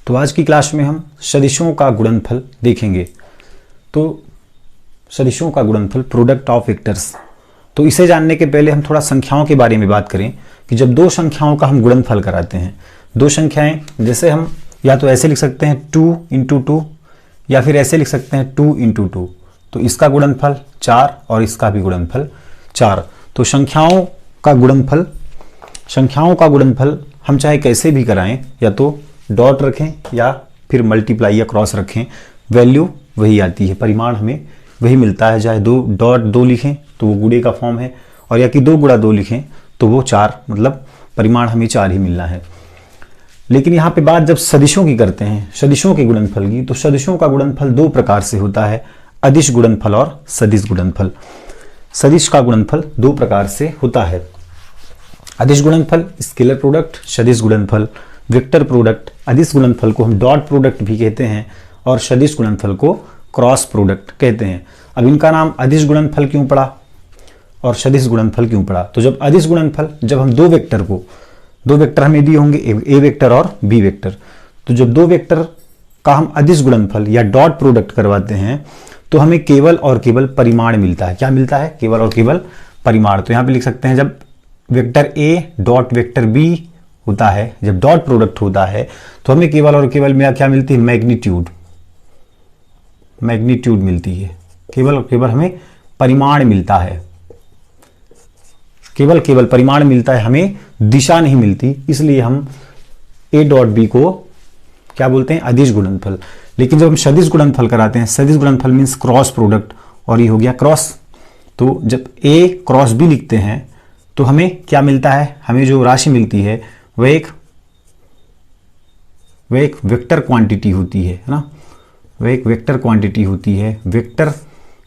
तो आज की क्लास में हम सदिशों का गुणनफल देखेंगे। तो सदिशों का गुणनफल, प्रोडक्ट ऑफ वेक्टर्स। तो इसे जानने के पहले हम थोड़ा संख्याओं के बारे में बात करें कि जब दो संख्याओं का हम गुणनफल कराते हैं, दो संख्याएं, जैसे हम या तो ऐसे लिख सकते हैं 2 इंटू 2 या फिर ऐसे लिख सकते हैं 2 इंटू 2। तो इसका गुणनफल 4 और इसका भी गुणनफल 4। तो संख्याओं का गुणनफल हम चाहे कैसे भी कराएं, या तो डॉट रखें या फिर मल्टीप्लाई या क्रॉस रखें, वैल्यू वही आती है, परिमाण हमें वही मिलता है। चाहे दो डॉट 2 लिखें तो वो गुणे का फॉर्म है, और या कि 2 गुणा 2 लिखें तो वो 4, मतलब परिमाण हमें 4 ही मिलना है। लेकिन यहाँ पे बात जब सदिशों की करते हैं, सदिशों के गुणनफल की, तो सदिशों का गुणनफल दो प्रकार से होता है, अदिश गुणनफल और सदिश गुणनफल। सदिश का गुणनफल दो प्रकार से होता है, अदिश गुणनफल स्केलर प्रोडक्ट, सदिश गुणनफल वेक्टर प्रोडक्ट। अदिश गुणनफल को हम डॉट प्रोडक्ट भी कहते हैं और सदिश गुणनफल को क्रॉस प्रोडक्ट कहते हैं। अब इनका नाम अदिश गुणनफल क्यों पड़ा और सदिश गुणनफल क्यों पड़ा? तो जब अदिश गुणनफल, जब हम दो वेक्टर हमें दिए होंगे, ए वेक्टर और बी वेक्टर, तो जब दो वेक्टर का हम अदिश गुणनफल या डॉट प्रोडक्ट करवाते हैं तो हमें केवल और केवल परिमाण मिलता है। क्या मिलता है? केवल और केवल परिमाण। तो यहां पे लिख सकते हैं, जब vector A dot vector B होता है, जब डॉट प्रोडक्ट होता है, तो हमें केवल और केवल में क्या मिलती है? मैग्नीट्यूड मिलती है। केवल और केवल हमें परिमाण मिलता है, केवल परिमाण मिलता है, हमें दिशा नहीं मिलती। इसलिए हम ए डॉट बी को क्या बोलते हैं? अदिश गुणनफल। लेकिन जब हम सदिश गुणनफल कराते हैं, सदिश गुणनफल मीन्स क्रॉस प्रोडक्ट, और ये हो गया क्रॉस। तो जब ए क्रॉस बी लिखते हैं तो हमें क्या मिलता है? हमें जो राशि मिलती है वह एक वेक्टर क्वांटिटी होती है ना, वह एक वेक्टर क्वांटिटी होती है। वेक्टर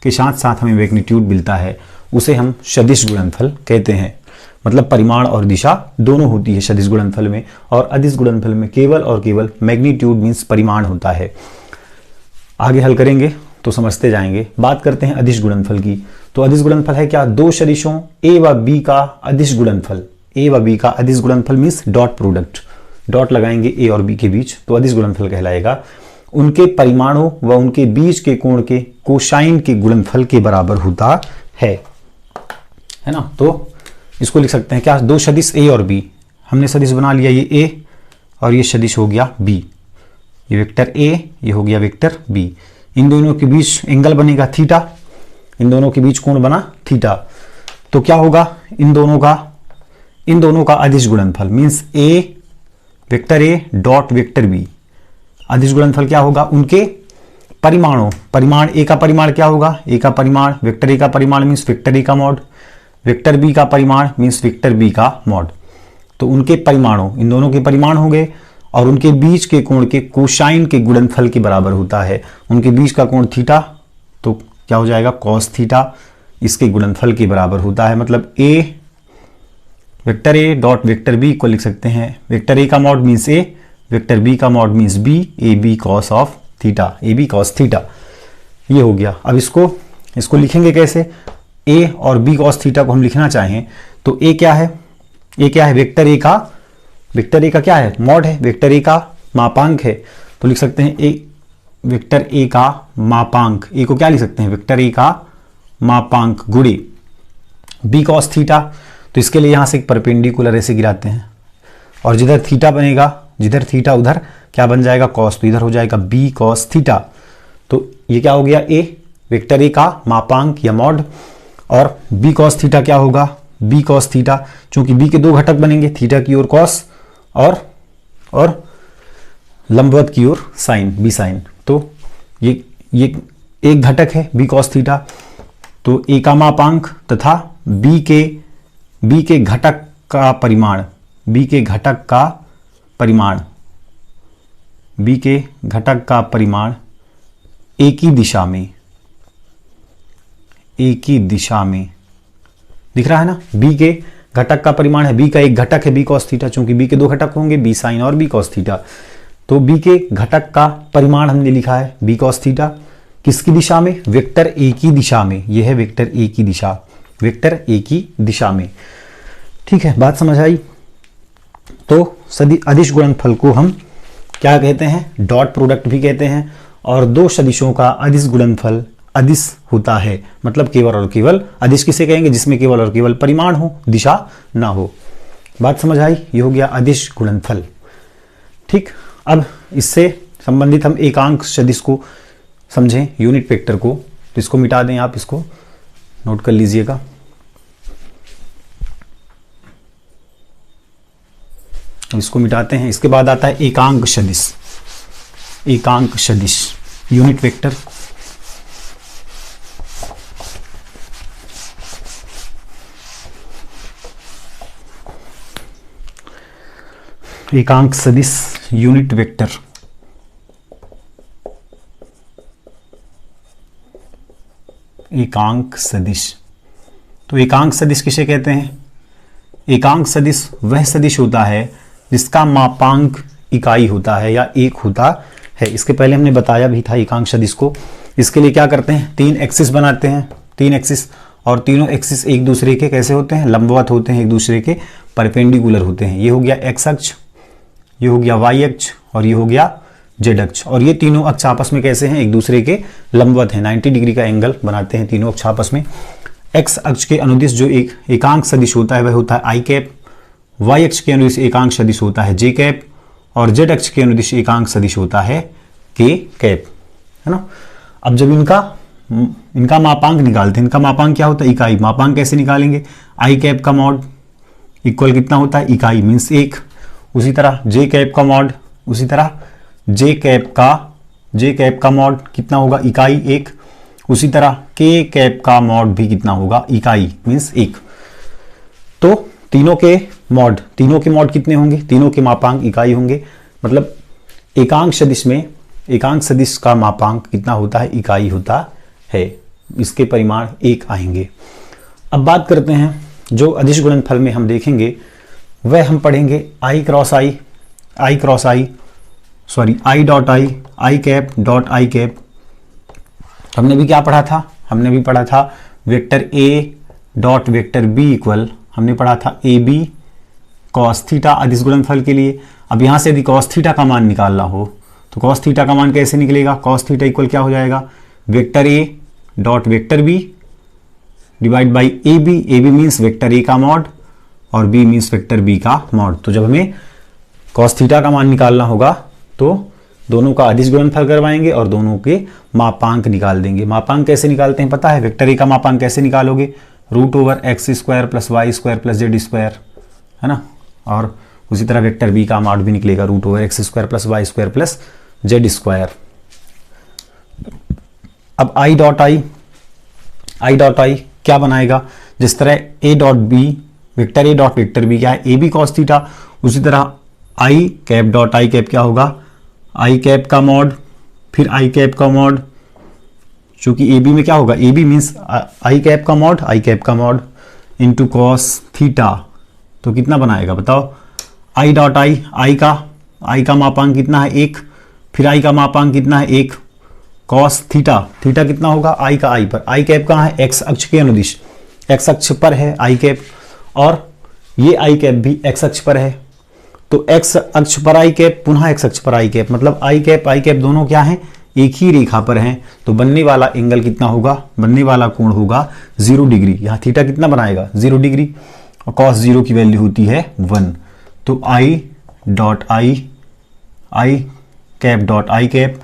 के साथ साथ हमें मैग्नीट्यूड मिलता है, उसे हम सदिश गुणनफल कहते हैं। मतलब परिमाण और दिशा दोनों होती है सदिश गुणनफल में, और अदिश गुणनफल में केवल और केवल मैग्नीट्यूड मीन्स परिमाण होता है। आगे हल करेंगे तो समझते जाएंगे। बात करते हैं अदिश गुणनफल की। तो अदिश गुणनफल है क्या? दो सदिशों ए व बी का अदिश गुणनफल। ए व बी का अदिश गुणनफल मीन्स डॉट प्रोडक्ट, डॉट लगाएंगे ए और बी के बीच तो अदिश गुणनफल कहलाएगा। उनके परिमाणों व उनके बीच के कोण के कोसाइन के गुणनफल के बराबर होता है ना। तो इसको लिख सकते हैं क्या? दो सदिश ए और बी, हमने सदिश बना लिया, ये ए और ये सदिश हो गया बी, ये वेक्टर ए, ये हो गया वेक्टर बी। इन दोनों के बीच एंगल बनेगा थीटा, इन दोनों के बीच कोण बना थीटा। तो क्या होगा? इन दोनों का अदिश गुणनफल means vector A dot vector B. अदिश गुणनफल क्या होगा? उनके परिमाण ए का परिमाण क्या होगा? ए का परिमाण, वेक्टर ए का परिमाण मीन्स वेक्टर ए का मॉड, वेक्टर बी का परिमाण मीन्स वेक्टर बी का मॉड। तो उनके परिमाणों, इन दोनों के परिमाण हो गए, और उनके बीच के कोण के कोसाइन के गुणनफल के बराबर होता है। उनके बीच का कोण थीटा, तो क्या हो जाएगा? कॉस थीटा, इसके गुणनफल के बराबर होता है। मतलब vector A dot vector B को लिख सकते हैं, वेक्टर ए का mod means A, vector B का mod means B, A B cos of theta, A B cos theta. ये हो गया। अब इसको लिखेंगे कैसे? ए और बी कॉस थीटा को हम लिखना चाहें तो ए क्या है? ए क्या है? वेक्टर ए का क्या है? मॉड है, वेक्टर ए का मापांक है। तो लिख सकते हैं ए वेक्टर ए का मापांक, ए को क्या लिख सकते हैं? वेक्टर ए का मापांक गुणे बी कॉस थीटा। तो इसके लिए यहां से एक परपेंडिकुलर ऐसे गिराते हैं, और जिधर थीटा बनेगा, जिधर थीटा उधर क्या बन जाएगा? कॉस, तो इधर हो जाएगा बी कॉस थीटा। तो ये क्या हो गया? ए वेक्टर ए का मापांक या मॉड, और बी कॉस थीटा क्या होगा? बी कॉस थीटा, चूंकि बी के दो घटक बनेंगे, थीटा की ओर कॉस और लंबवत की ओर साइन, बी साइन। तो ये एक घटक है बी कॉस थीटा। तो ए का मापांक तथा बी के घटक का परिमाण, बी के घटक का परिमाण एक ही दिशा में दिख रहा है ना। बी के घटक का परिमाण है, बी का एक घटक है बी कॉस थीटा, चूंकि बी के दो घटक होंगे, बी साइन और बी कॉस थीटा। तो बी के घटक का परिमाण हमने लिखा है बी कॉस थीटा। किसकी दिशा में? वेक्टर ए की दिशा में। यह है वेक्टर ए की दिशा, वेक्टर ए की दिशा में। ठीक है, बात समझ आई। तो अदिश गुणनफल को हम क्या कहते हैं, डॉट प्रोडक्ट भी कहते हैं। और दो सदिशों का अदिश गुणनफल अदिश होता है, मतलब केवल और केवल। अदिश किसे कहेंगे, जिसमें केवल और केवल परिमाण हो, दिशा ना हो। बात समझ आई, ये हो गया अदिश गुणनफल। ठीक, अब इससे संबंधित हम एकांक सदिश को समझें, यूनिट वेक्टर को। तो इसको मिटा दें, आप इसको नोट कर लीजिएगा। इसको मिटाते हैं। इसके बाद आता है एकांक सदिश। एकांक सदिश यूनिट वेक्टर, एकांक सदिश यूनिट वेक्टर। एकांक सदिश, तो एकांक सदिश किसे कहते हैं? एकांक सदिश वह सदिश होता है जिसका मापांक इकाई होता है या एक होता है। इसके पहले हमने बताया भी था एकांक सदिश को। इसके लिए क्या करते हैं, तीन एक्सिस बनाते हैं, तीन एक्सिस, और तीनों एक्सिस एक दूसरे के कैसे होते हैं, लंबवत होते हैं, एक दूसरे के परपेंडिकुलर होते हैं। ये हो गया एक्स अक्ष, ये हो गया वाई अक्ष, और ये हो गया जेड अक्ष। और ये तीनों अक्ष आपस में कैसे हैं, एक दूसरे के लंबवत हैं, 90 डिग्री का एंगल बनाते हैं तीनों अक्ष आपस में। एक्स अक्ष के अनुदिश जो एक एकांक सदिश होता है वह होता है आई कैप, वाई अक्ष के अनुदिश एकांक सदिश होता है जे कैप, और जेड अक्ष के अनुदिश एकांक सदिश होता है के कैप, है ना। अब जब इनका मापांक निकालते हैं, इनका मापांक क्या होता है, इकाई। मापांक कैसे निकालेंगे, आई कैप का मॉड इक्वल कितना होता है, इकाई मीन्स एक। उसी तरह जे कैप का मॉड, उसी तरह जे कैप का मॉड कितना होगा, इकाई एक। उसी तरह के कैप का मॉड भी कितना होगा, इकाई मीन्स एक। तो तीनों के मॉड कितने होंगे, तीनों के मापांक इकाई होंगे। मतलब एकांक सदिश में एकांक सदिश का मापांक कितना होता है, इकाई होता है। इसके परिमाण एक आएंगे। अब बात करते हैं जो अदिश गुणनफल में हम देखेंगे वह हम पढ़ेंगे I dot I cap dot I cap. हमने भी क्या पढ़ा था, हमने भी पढ़ा था vector A dot vector B equal, हमने पढ़ा था ए बी कॉस थीटा अदिश गुणनफल के लिए। अब यहां से यदि कॉस थीटा का मान निकालना हो तो कॉस थीटा का मान कैसे निकलेगा, कॉस थीटा इक्वल क्या हो जाएगा, vector A dot vector B divide by A B means vector A का मॉड और बी मीन्स वेक्टर बी का मॉड। तो जब हमें कॉस थीटा का मान निकालना होगा तो दोनों का अदिश गुणनफल करवाएंगे और दोनों के मापांक निकाल देंगे। मापांक कैसे निकालते हैं पता है, वेक्टर ए का मापांक कैसे निकालोगे, root over X square plus Y square plus Z square, है ना। और उसी तरह वेक्टर बी का मॉड भी निकलेगा root over X square plus Y square plus Z square. अब आई डॉट आई क्या बनाएगा, जिस तरह A dot B vector A dot vector B क्या है, ए बी कॉस थीटा, उसी तरह I cap dot I cap क्या होगा, आई कैप का मॉड फिर आई कैप का मॉड, चूंकि ए बी में क्या होगा, A B means I cap का मॉड इंटू कॉस थीटा। तो कितना बनाएगा बताओ, आई डॉट आई का मापांक कितना है एक, फिर आई का मापांक कितना है एक, कॉस थीटा कितना होगा आई का आई पर, आई कैप कहाँ है एक्स अक्ष के अनुदिश, एक्स अक्ष पर है आई कैप, और ये आई कैप भी एक्स अक्ष पर है। तो एक्स अक्ष पर आई कैप पुनः एक्स अक्ष पर आई कैप, मतलब आई कैप दोनों क्या हैं, एक ही रेखा पर हैं। तो बनने वाला एंगल कितना होगा, बनने वाला कोण होगा 0 डिग्री। यहाँ थीटा कितना बनाएगा 0 डिग्री, और कॉस 0 की वैल्यू होती है 1। तो आई dot I cap dot I cap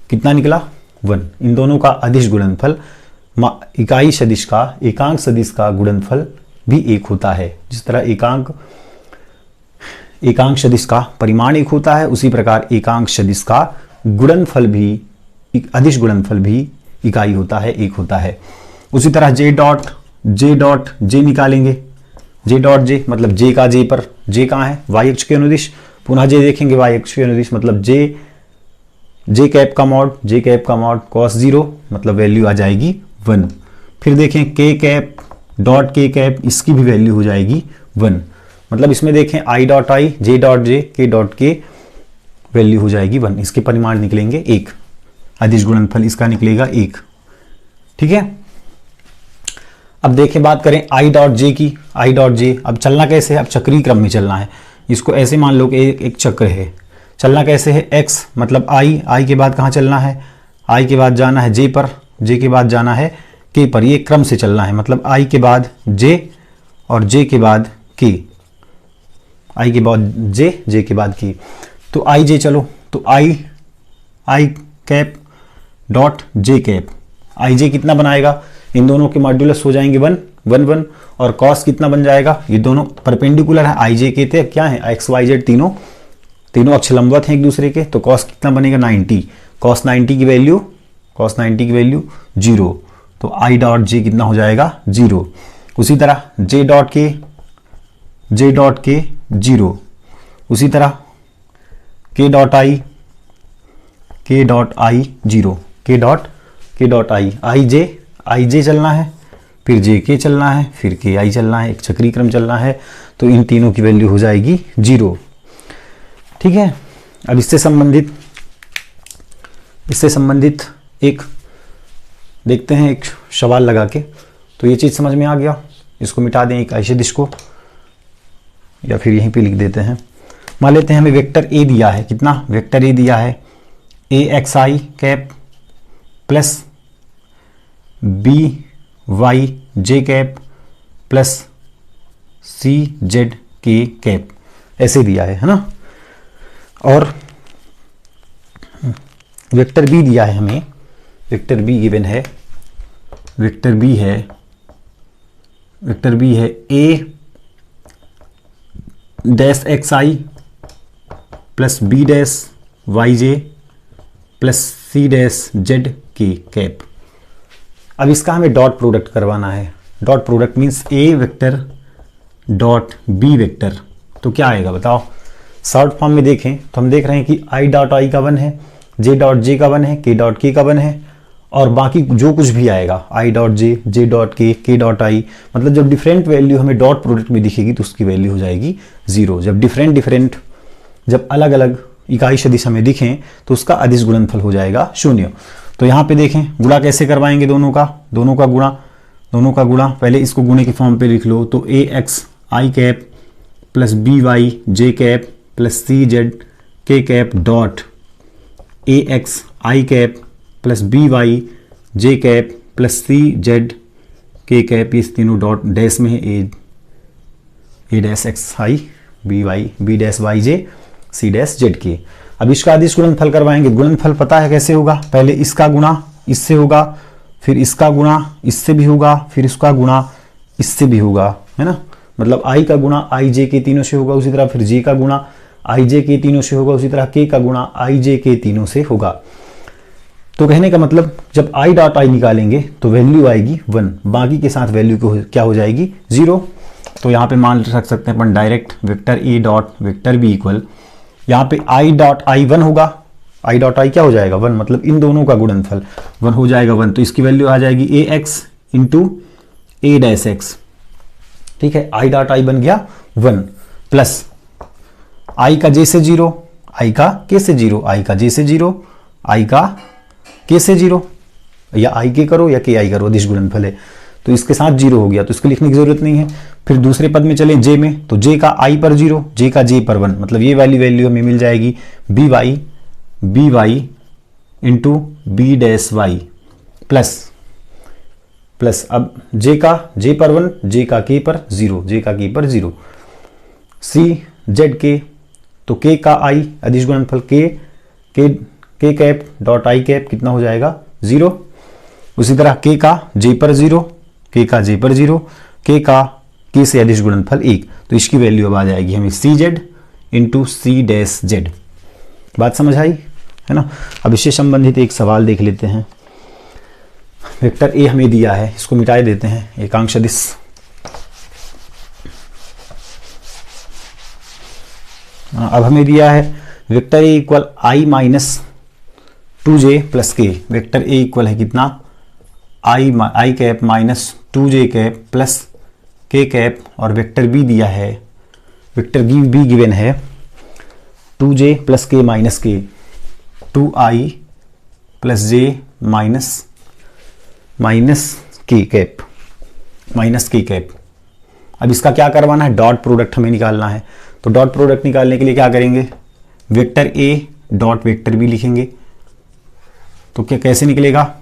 कितना निकला 1। इन दोनों का अदिश गुणनफल इकाई सदिश का एकांक सदिश का गुणनफल भी एक होता है। जिस तरह एकांक सदिश का परिमाण एक होता है, उसी प्रकार एकांक सदिश का गुणनफल भी अदिश गुणनफल भी इकाई होता है, एक होता है। उसी तरह जे डॉट जे निकालेंगे, जे डॉट जे मतलब जे का जे पर, जे कहाँ है वाई अक्ष के अनुदिश, पुनः जे देखेंगे वाई अक्ष के अनुदिश, मतलब जे कैप का मॉड कॉस 0 मतलब वैल्यू आ जाएगी 1। फिर देखें के कैप डॉट के कैप, इसकी भी वैल्यू हो जाएगी 1। मतलब इसमें देखें आई डॉट आई, जे डॉट जे, के डॉट के वैल्यू हो जाएगी 1। इसके परिमाण निकलेंगे 1, अदिश गुणनफल इसका निकलेगा 1। ठीक है, अब देखें बात करें आई डॉट जे की। अब चलना कैसे है, अब चक्रीय क्रम में चलना है। इसको ऐसे मान लो कि एक चक्र है, चलना कैसे है, x मतलब i के बाद कहाँ चलना है, i के बाद जाना है j पर, j के बाद जाना है k पर, ये क्रम से चलना है, मतलब i के बाद j और j के बाद k, i के बाद j के बाद k। तो i j चलो, तो i cap dot j cap, i j कितना बनाएगा, इन दोनों के मॉड्यूलस हो जाएंगे 1 1 1, और कॉस कितना बन जाएगा, ये दोनों परपेंडिकुलर है, i j के थे क्या है, x y z तीनों अक्ष लंबवत हैं एक दूसरे के, तो कॉस कितना बनेगा 90, कॉस 90 की वैल्यू 0, तो i डॉट j कितना हो जाएगा 0। उसी तरह j डॉट के 0, उसी तरह k dot i 0, i j चलना है, फिर j k चलना है, फिर k i चलना है, एक चक्रीय क्रम चलना है, तो इन तीनों की वैल्यू हो जाएगी 0। ठीक है, अब इससे संबंधित एक देखते हैं, एक सवाल लगा के। तो ये चीज़ समझ में आ गया, इसको मिटा दें एक अदिश को, या फिर यहीं पे लिख देते हैं। मान लेते हैं हमें वेक्टर ए दिया है, कितना वेक्टर ए दिया है, ए X I cap plus B Y J cap plus C Z K cap, ऐसे दिया है ना। और वेक्टर बी दिया है हमें, वेक्टर बी गिवन है, वेक्टर बी है A dash X I plus B dash Y J plus C dash Z K cap. अब इसका हमें डॉट प्रोडक्ट करवाना है। Dot product means A vector dot B vector, तो क्या आएगा बताओ। शॉर्ट फॉर्म में देखें तो हम देख रहे हैं कि आई डॉट आई का 1 है, जे डॉट जे का 1 है, के डॉट के का 1 है, और बाकी जो कुछ भी आएगा आई डॉट जे डॉट के डॉट आई, मतलब जब डिफरेंट वैल्यू हमें डॉट प्रोडक्ट में दिखेगी तो उसकी वैल्यू हो जाएगी 0। जब डिफरेंट जब अलग अलग इकाई सदिश हमें दिखें तो उसका अदिश गुणनफल हो जाएगा 0। तो यहाँ पे देखें गुणा कैसे करवाएंगे, दोनों का गुणा पहले इसको गुणे के फॉर्म पे लिख लो। तो A X I cap plus B Y J cap plus C Z K cap dot A X I cap plus B Y J cap plus C Z K cap, इस तीनों डॉट डैश में है, A dash X I B Y B dash Y J C dash Z K. अब इसका अदिश गुणनफल करवाएंगे। गुणनफल पता है कैसे होगा, पहले इसका गुणा इससे होगा, फिर इसका गुणा इससे भी होगा, फिर इसका गुणा इससे भी होगा, है ना। मतलब आई का गुणा आई जे के तीनों से होगा, उसी तरह फिर जे का गुणा आई जे के तीनों से होगा, उसी तरह के का गुणा आई जे के तीनों से होगा। तो कहने का मतलब जब आई डॉट आई निकालेंगे तो वैल्यू आएगी 1, बाकी के साथ वैल्यू क्या हो जाएगी 0। तो यहाँ पे मान रख सकते हैं अपन direct vector A dot vector B equal, यहाँ पे आई डॉट आई 1 होगा, आई डॉट आई क्या हो जाएगा 1, मतलब इन दोनों का गुणनफल 1 हो जाएगा 1, तो इसकी वैल्यू आ जाएगी ए एक्स इंटू ए डैश एक्स। ठीक है, आई डॉट आई बन गया 1 प्लस आई का जे से 0, आई का के से 0, आई का जे से 0, आई का के से 0, या आई के करो या के आई करो, अदिश गुणनफल है तो इसके साथ 0 हो गया, तो इसको लिखने की जरूरत नहीं है। फिर दूसरे पद में चले जे में, तो जे का आई पर 0, जे का जे पर 1, मतलब ये वाली वैल्यू हमें मिल जाएगी B Y into B dash Y plus अब जे का जे पर 1, जे का के पर 0, सी जेड के, तो के का आई अदिश गुणनफल के कैप डॉट आई कैप कितना हो जाएगा 0। उसी तरह के का जे पर 0, के का जे पर 0, के का के से अदिश गुणनफल 1, तो इसकी वैल्यू अब आ जाएगी हमें C Z into C dash Z. बात समझ आई है ना। अब इससे संबंधित एक सवाल देख लेते हैं। वेक्टर ए हमें दिया है, इसको मिटाए देते हैं, एकांक सदिश। अब हमें दिया है vector A equal I minus 2j plus K. Vector A equal है कितना, I cap minus 2j cap plus K cap, और वेक्टर बी दिया है, वेक्टर बी गिवन है 2j प्लस के माइनस के, 2i प्लस j माइनस के cap. अब इसका क्या करवाना है, डॉट प्रोडक्ट हमें निकालना है। तो डॉट प्रोडक्ट निकालने के लिए क्या करेंगे, vector A dot vector B लिखेंगे तो क्या कैसे निकलेगा?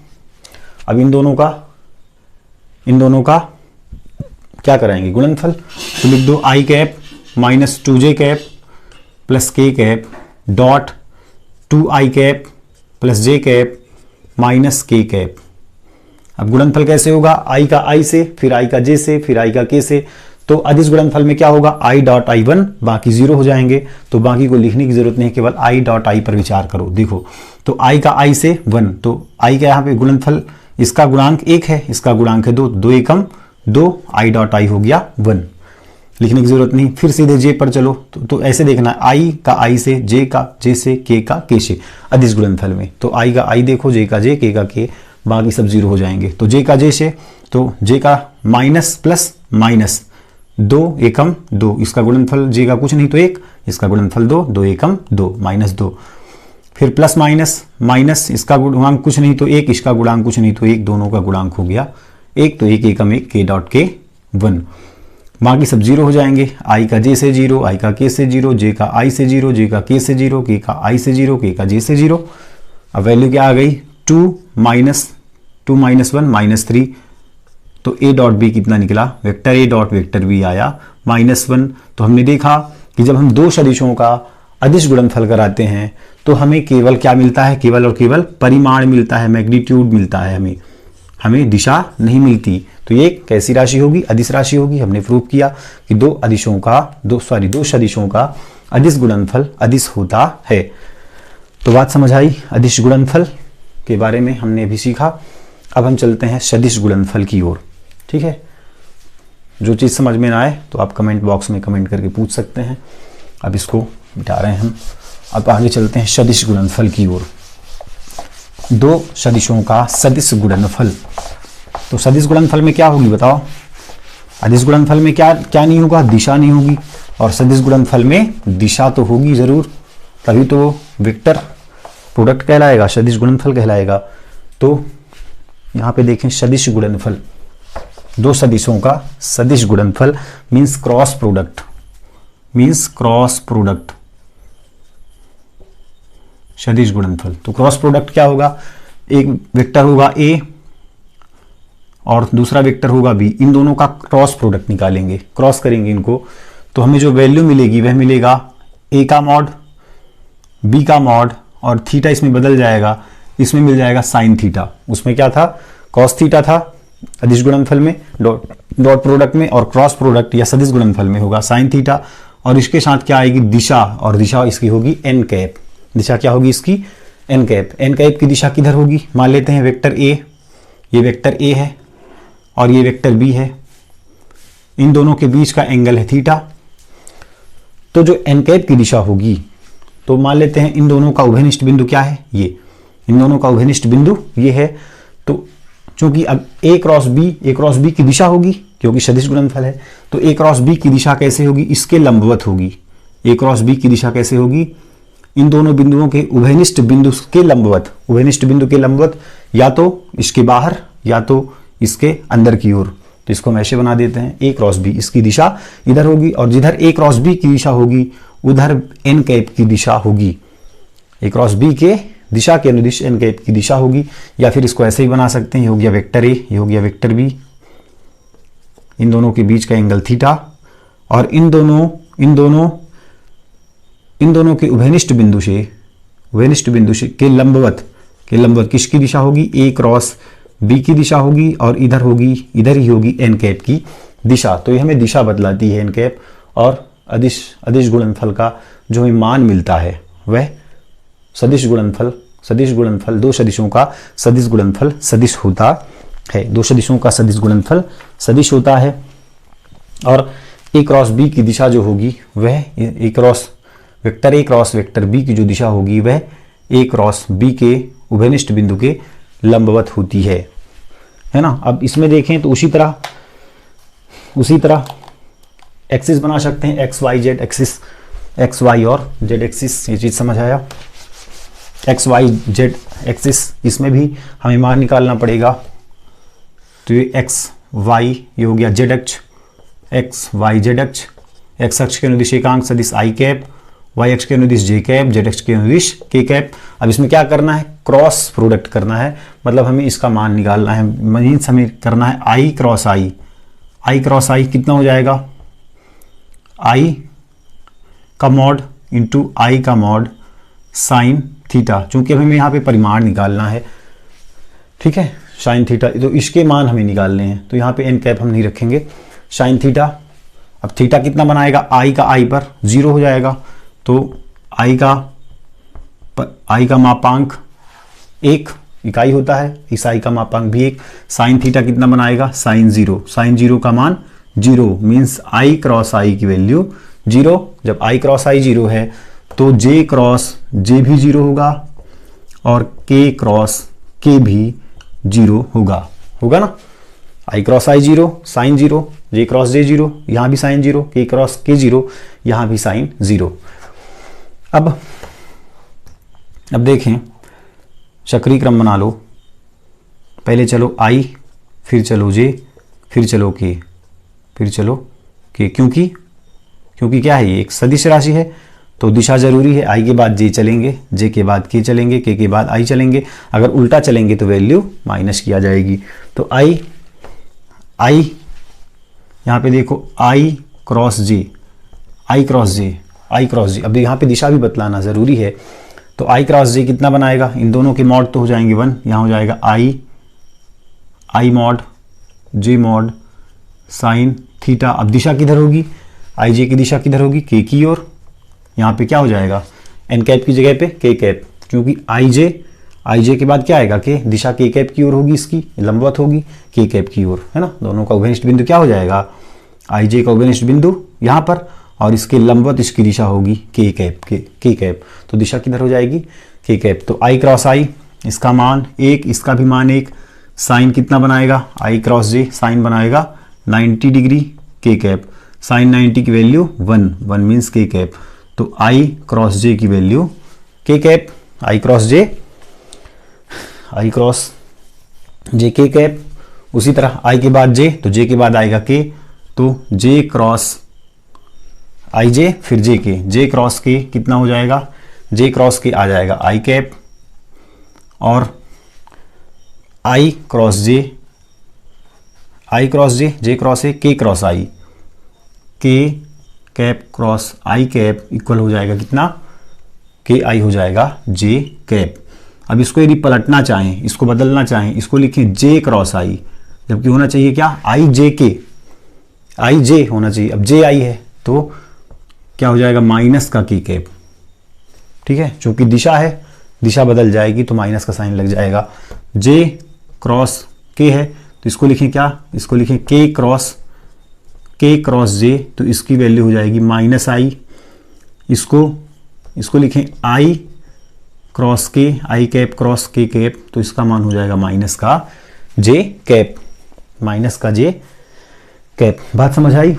अब इन दोनों का क्या कराएंगे? गुणनफल। तो लिख दो I cap minus 2j cap plus k cap dot 2i cap plus j cap minus k cap. अब गुणनफल कैसे होगा? i का i से, फिर i का j से, फिर i का k से। तो अदिश गुणनफल में क्या होगा? i डॉट i1, बाकी 0 हो जाएंगे, तो बाकी को लिखने की जरूरत नहीं, केवल i डॉट i पर विचार करो। देखो तो i का i से 1, तो i का यहाँ पे गुणनफल, इसका गुणांक 1 है, इसका गुणांक है 2, 2 एकम 2, i डॉट i हो गया 1, लिखने की जरूरत नहीं। फिर सीधे j पर चलो, तो ऐसे देखना i का i से, j का j से, k का k से अदिश गुणनफल में। तो i का i देखो, j का j, k का k, बाकी सब 0 हो जाएंगे। तो j का j से, तो j का माइनस प्लस माइनस 2 एकम 2, इसका गुणनफल j का कुछ नहीं तो 1, इसका गुणनफल 2, 2 एकम 2 माइनस 2, फिर प्लस माइनस माइनस, इसका गुणांक कुछ नहीं तो 1, इसका गुणांक कुछ नहीं तो 1, दोनों का गुणांक हो गया 1, तो 1 एकम 1, k डॉट k 1, बाकी सब 0 हो जाएंगे। i का j से 0, i का k से 0, j का i से 0, j का k से 0, k का i से 0, k का j से 0। अब वैल्यू क्या आ गई? 2 माइनस 1 माइनस 3, तो a डॉट b कितना निकला? Vector a dot vector b आया -1। तो हमने देखा कि जब हम दो सदिशों का अदिश गुणनफल कराते हैं तो हमें केवल क्या मिलता है? केवल और केवल परिमाण मिलता है, मैग्नीट्यूड मिलता है, हमें दिशा नहीं मिलती। तो ये कैसी राशि होगी? अदिश राशि होगी। हमने प्रूव किया कि दो सदिशों का अदिश गुणनफल अदिश होता है। तो बात समझ आई? अदिश गुणनफल के बारे में हमने अभी सीखा। अब हम चलते हैं सदिश गुणनफल की ओर। ठीक है, जो चीज़ समझ में ना आए तो आप कमेंट बॉक्स में कमेंट करके पूछ सकते हैं। अब इसको मिटा रहे हैं हम। अब आगे चलते हैं सदिश गुणनफल की ओर। दो सदिशों का सदिश गुणनफल। तो सदिश गुणनफल में क्या होगी बताओ? अदिश गुणनफल में क्या नहीं होगा? दिशा नहीं होगी। और सदिश गुणनफल में दिशा तो होगी जरूर, तभी तो वेक्टर प्रोडक्ट कहलाएगा, सदिश गुणनफल कहलाएगा। तो यहाँ पे देखें सदिश गुणनफल, दो सदिशों का सदिश गुणनफल मीन्स क्रॉस प्रोडक्ट, सदिश गुणनफल। तो क्रॉस प्रोडक्ट क्या होगा? एक वेक्टर होगा a और दूसरा वेक्टर होगा b, इन दोनों का क्रॉस प्रोडक्ट निकालेंगे, क्रॉस करेंगे इनको, तो हमें जो वैल्यू मिलेगी वह मिलेगा a का मॉड, b का मॉड, और थीटा इसमें बदल जाएगा, इसमें मिल जाएगा साइन थीटा। उसमें क्या था? कॉस थीटा था अदिश गुणनफल में, डॉट प्रोडक्ट में, और क्रॉस प्रोडक्ट या सदिश गुणनफल में होगा साइन थीटा। और इसके साथ क्या आएगी? दिशा, और दिशा इसकी होगी एन कैप। दिशा क्या होगी इसकी? N cap. एन कैप की दिशा किधर होगी? मान लेते हैं वेक्टर ए, ये वेक्टर ए है और ये वेक्टर बी है, इन दोनों के बीच का एंगल है थीटा। तो जो एन कैप की दिशा होगी, तो मान लेते हैं इन दोनों का उभयनिष्ठ बिंदु क्या है? ये, इन दोनों का उभयनिष्ठ बिंदु ये है। तो चूंकि अब ए क्रॉस बी की दिशा होगी, क्योंकि सदिश गुणनफल है, तो ए क्रॉस बी की दिशा कैसे होगी? इसके लंबवत होगी। ए क्रॉस बी की दिशा कैसे होगी? इन दोनों बिंदुओं के उभयनिष्ठ बिंदु के लंबवत, उभयनिष्ठ बिंदु के लंबवत, या तो इसके बाहर या तो इसके अंदर की ओर। तो इसको हम ऐसे बना देते हैं, ए क्रॉस बी, इसकी दिशा इधर होगी, और जिधर ए क्रॉस बी की दिशा होगी उधर एन कैप की दिशा होगी। ए क्रॉस बी के दिशा के अनुदिश एन कैप की दिशा होगी। या फिर इसको ऐसे ही बना सकते हैं, ये हो गया वेक्टर ए, ये हो गया वेक्टर बी, इन दोनों के बीच का एंगल थीटा, और इन दोनों के उभयनिष्ठ बिंदु से के लंबवत किसकी दिशा होगी? ए क्रॉस बी की दिशा होगी, और इधर ही होगी एन कैप की दिशा। तो ये हमें दिशा बतलाती है एन कैप। और अदिश गुणनफल का जो हमें मान मिलता है वह सदिश गुणनफल, दो सदिशों का सदिश गुणनफल सदिश होता है। दो सदिशों का सदिश गुणनफल सदिश होता है। और ए क्रॉस बी की दिशा जो होगी वह vector A cross vector B की जो दिशा होगी वह ए क्रॉस बी के उभयनिष्ठ बिंदु के लंबवत होती है ना। अब इसमें देखें तो उसी तरह एक्सिस बना सकते हैं, X Y Z axis, X Y और जेड एक्सिस, ये चीज समझ आया? एक्स वाई जेड एक्सिस, इसमें भी हमें मान निकालना पड़ेगा। तो ये एक्स वाई, ये हो गया जेड अक्ष, एक्स वाई जेड अक्ष, एक्स अक्ष के अनुदिश एकांक सदिश आई कैप, वाई एक्स के अनुदिश जे कैप, जेड एक्स के अनुदिश के कैप। अब इसमें क्या करना है, क्रॉस प्रोडक्ट करना है, मतलब हमें इसका मान निकालना है, मीन्स हमें करना है आई क्रॉस आई। आई क्रॉस आई कितना हो जाएगा, आई का मॉड इंटू आई का मॉड साइन थीटा, चूंकि हमें यहाँ पे परिमाण निकालना है, ठीक है, साइन थीटा, तो इसके मान हमें निकालने हैं, तो यहाँ पे एन कैप हम नहीं रखेंगे, साइन थीटा। अब थीटा कितना बनाएगा, आई का आई पर 0 हो जाएगा, तो आई का मापांक 1 इकाई होता है, इस आई का मापांक भी 1। साइन थीटा कितना बनाएगा, साइन 0, साइन 0 का मान 0, मीन्स आई क्रॉस आई की वैल्यू 0। जब आई क्रॉस आई 0 है तो जे क्रॉस जे भी 0 होगा और के क्रॉस के भी 0 होगा ना। आई क्रॉस आई 0, साइन 0, जे क्रॉस जे 0, यहां भी साइन 0, के क्रॉस के 0, यहां भी साइन 0। अब देखें, चक्रीय क्रम बना लो, पहले चलो आई, फिर चलो जे, फिर चलो के, फिर चलो के, क्योंकि क्या है, ये एक सदिश राशि है तो दिशा जरूरी है। आई के बाद जे चलेंगे, जे के बाद के चलेंगे, के बाद आई चलेंगे, अगर उल्टा चलेंगे तो वैल्यू माइनस किया जाएगी। तो आई यहाँ पे देखो, आई क्रॉस जे, आई क्रॉस जे, आई क्रॉस जे, अब यहाँ पे दिशा भी बतलाना ज़रूरी है। तो आई क्रॉस जे कितना बनाएगा, इन दोनों के मॉड तो हो जाएंगे 1, यहाँ हो जाएगा आई मॉड जे मॉड साइन थीटा। अब दिशा किधर होगी, आई जे की दिशा किधर होगी, के की ओर। यहाँ पे क्या हो जाएगा, एन कैप की जगह पे के कैप, क्योंकि आई जे के बाद क्या आएगा, के, दिशा के कैप की ओर होगी, इसकी लंबवत होगी के कैप की ओर, है ना। दोनों का उभयनिष्ठ बिंदु क्या हो जाएगा, आई जे का उभयनिष्ठ बिंदु यहाँ पर, और इसके लंबवत इसकी दिशा होगी के कैप, तो दिशा किधर हो जाएगी, के कैप। तो आई क्रॉस आई, इसका मान 1, इसका भी मान 1, साइन कितना बनाएगा, आई क्रॉस जे साइन बनाएगा 90 डिग्री के कैप, साइन 90 की वैल्यू 1 मीन्स के कैप। तो आई क्रॉस जे की वैल्यू के कैप, आई क्रॉस जे के कैप। उसी तरह आई के बाद जे, तो जे के बाद आएगा के, तो जे क्रॉस आई जे, फिर जे के, जे क्रॉस के कितना हो जाएगा, जे क्रॉस के आ जाएगा आई कैप, और आई क्रॉस जे, जे क्रॉस ए, के क्रॉस आई, के कैप क्रॉस आई कैप इक्वल हो जाएगा कितना, के आई हो जाएगा जे कैप। अब इसको यदि पलटना चाहें, इसको बदलना चाहें, इसको लिखें जे क्रॉस आई, जबकि होना चाहिए क्या, आई जे के, आई जे होना चाहिए। अब जे आई है तो क्या हो जाएगा, माइनस का के कैप, ठीक है, चूंकि दिशा है, दिशा बदल जाएगी तो माइनस का साइन लग जाएगा। जे क्रॉस के है तो इसको लिखें क्या, इसको लिखें के क्रॉस जे, तो इसकी वैल्यू हो जाएगी माइनस आई। इसको लिखें आई क्रॉस के, आई कैप क्रॉस के कैप, तो इसका मान हो जाएगा माइनस का जे कैप, माइनस का जे कैप। बात समझ आई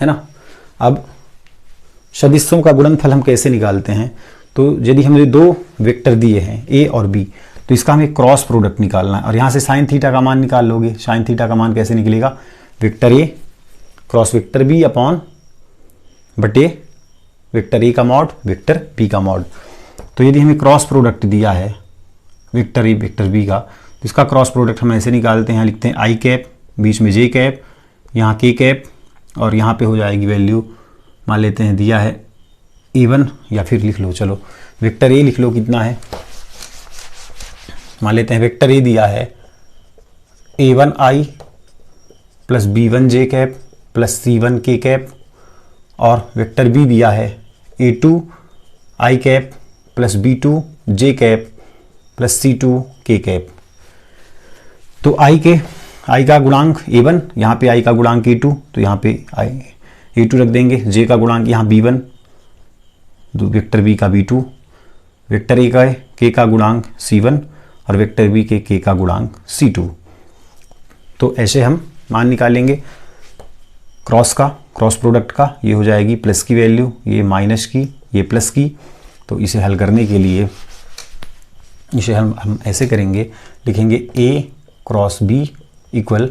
है ना। अब सदिशों का गुणनफल हम कैसे निकालते हैं, तो यदि हमें 2 वेक्टर दिए हैं ए और बी, तो इसका हमें क्रॉस प्रोडक्ट निकालना है, और यहाँ से साइन थीटा का मान निकाल लोगे। साइन थीटा का मान कैसे निकलेगा, vector A cross vector B upon बटे वेक्टर ए का मॉड वेक्टर बी का मॉड। तो यदि हमें क्रॉस प्रोडक्ट दिया है वेक्टर ए वेक्टर बी का, तो इसका क्रॉस प्रोडक्ट हम ऐसे निकालते हैं, लिखते हैं आई कैप, बीच में जे कैप, यहाँ के कैप, और यहाँ पे हो जाएगी वैल्यू, मान लेते हैं दिया है A1, या फिर लिख लो, चलो वेक्टर ए लिख लो, कितना है, मान लेते हैं वेक्टर ए दिया है A1 आई प्लस B1 जे कैप प्लस C1 के कैप, और वेक्टर बी दिया है A2 आई कैप प्लस B2 जे कैप प्लस C2 के कैप। तो आई का गुणांक A1, यहाँ पे आई का गुणांक A2, तो यहाँ पे A2 रख देंगे, जे का गुणांक यहाँ B1, वेक्टर बी का B2, वेक्टर ए का के का गुणांक C1, और वेक्टर बी के का गुणांक C2। तो ऐसे हम मान निकालेंगे क्रॉस प्रोडक्ट का। ये हो जाएगी प्लस की वैल्यू, ये माइनस की, ये प्लस की। तो इसे हल करने के लिए इसे हम ऐसे करेंगे, लिखेंगे A क्रॉस B इक्वल,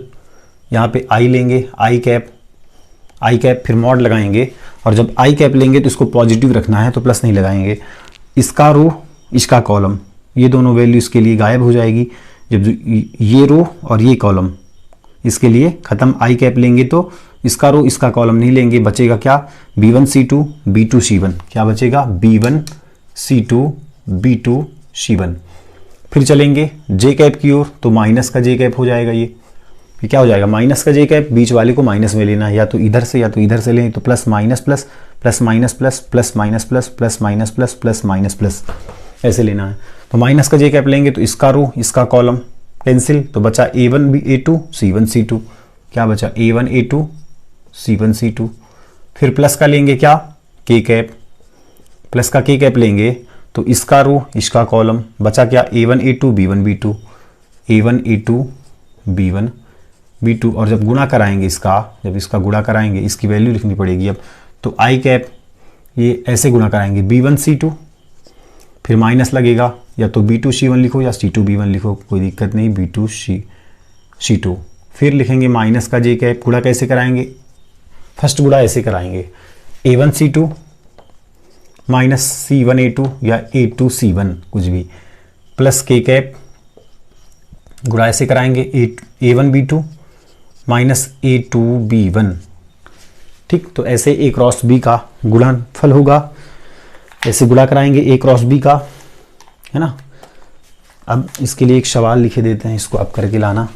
यहाँ पे आई लेंगे, आई कैप फिर मॉड लगाएंगे, और जब आई कैप लेंगे तो इसको पॉजिटिव रखना है तो प्लस नहीं लगाएंगे। इसका रो इसका कॉलम, ये दोनों वैल्यू इसके लिए गायब हो जाएगी। जब ये रो और ये कॉलम इसके लिए खत्म, आई कैप लेंगे तो इसका रो इसका कॉलम नहीं लेंगे, बचेगा क्या, B1C2 B2C1। क्या बचेगा, B1C2 B2C1। फिर चलेंगे जे कैप की ओर तो माइनस का जे कैप हो जाएगा। ये क्या हो जाएगा, माइनस का जे कैप, बीच वाले को माइनस में लेना है, या तो इधर से या तो इधर से लें, तो plus minus plus plus minus plus plus minus plus plus minus plus plus minus plus ऐसे लेना है। तो माइनस का जे कैप लेंगे तो इसका रो इसका कॉलम कैंसिल, तो बचा A1 A2 C1 C2। क्या बचा, A1 A2 C1 C2। फिर प्लस का लेंगे क्या, के कैप, प्लस का के कैप लेंगे तो इसका रो इसका कॉलम, बचा क्या, A1 A2 B1 B2 A1 A2 B1 B2। और जब गुणा कराएंगे इसका, जब इसका गुणा कराएंगे इसकी वैल्यू लिखनी पड़ेगी अब, तो आई कैप ये ऐसे गुणा कराएंगे B1C2, फिर माइनस लगेगा, या तो B2C1 लिखो या C2 B1 लिखो, कोई दिक्कत नहीं, B2C2। फिर लिखेंगे माइनस का जे कैप, गुणा कैसे कराएंगे, फर्स्ट गुणा ऐसे कराएंगे, A1C2 माइनस C1 A2 या A2 C1 कुछ भी, प्लस के कैप, गुणा ऐसे कराएंगे A1 B2 minus A2 B1। ठीक, तो ऐसे A क्रॉस B का गुणनफल होगा, ऐसे गुणा कराएंगे A क्रॉस B का, है ना। अब इसके लिए एक सवाल लिखे देते हैं, इसको आप करके लाना।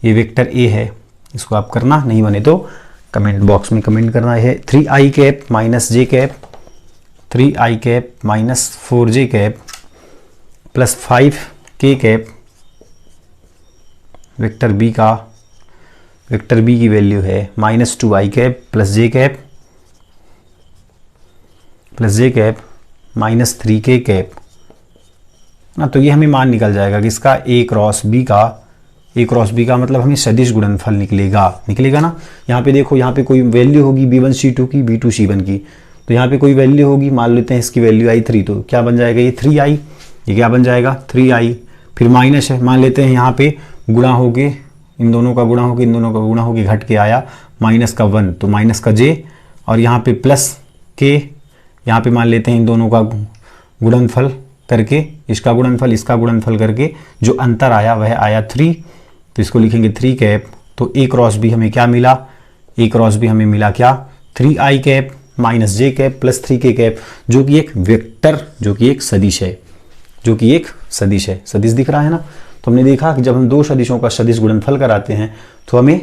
ये वेक्टर A है, इसको आप करना, नहीं बने तो कमेंट बॉक्स में कमेंट करना है। 3i cap minus J cap, 3i cap minus 4j cap plus 5k cap vector B का, वेक्टर B की वैल्यू है minus 2i cap plus J cap minus 3k cap ना। तो ये हमें मान निकल जाएगा कि इसका A क्रॉस B का मतलब हमें सदिश गुणनफल निकलेगा ना। यहाँ पे देखो, यहाँ पे कोई वैल्यू होगी B1C2 की B2C1 की, तो यहाँ पे कोई वैल्यू होगी, मान लेते हैं इसकी वैल्यू आई 3, तो क्या बन जाएगा ये 3i, ये क्या बन जाएगा 3i। फिर माइनस है, मान लेते हैं यहाँ पे गुणा होके इन दोनों का गुणा होके इन दोनों का गुणा होके घट के आया माइनस का 1, तो माइनस का j, और यहाँ पे प्लस k, यहाँ पे मान लेते हैं इन दोनों का गुणनफल करके, इसका गुणनफल करके जो अंतर आया वह आया 3, तो इसको लिखेंगे 3 कैप। तो A क्रॉस B हमें क्या मिला, A क्रॉस B हमें मिला क्या, 3i cap minus J cap plus 3k cap, जो कि एक वेक्टर, जो कि एक सदिश है, सदिश दिख रहा है ना। तो हमने देखा कि जब हम दो सदिशों का सदिश गुणनफल कराते हैं तो हमें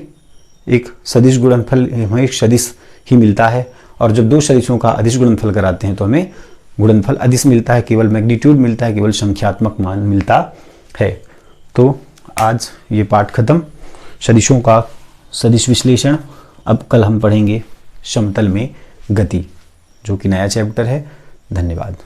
एक सदिश ही मिलता है, और जब दो सदिशों का अदिश गुणनफल कराते हैं तो हमें गुणनफल अदिश मिलता है, केवल मैग्नीट्यूड मिलता है, केवल संख्यात्मक मान मिलता है। तो आज ये पाठ खत्म, सदिशों का सदिश विश्लेषण। अब कल हम पढ़ेंगे समतल में गति, जो कि नया चैप्टर है। धन्यवाद।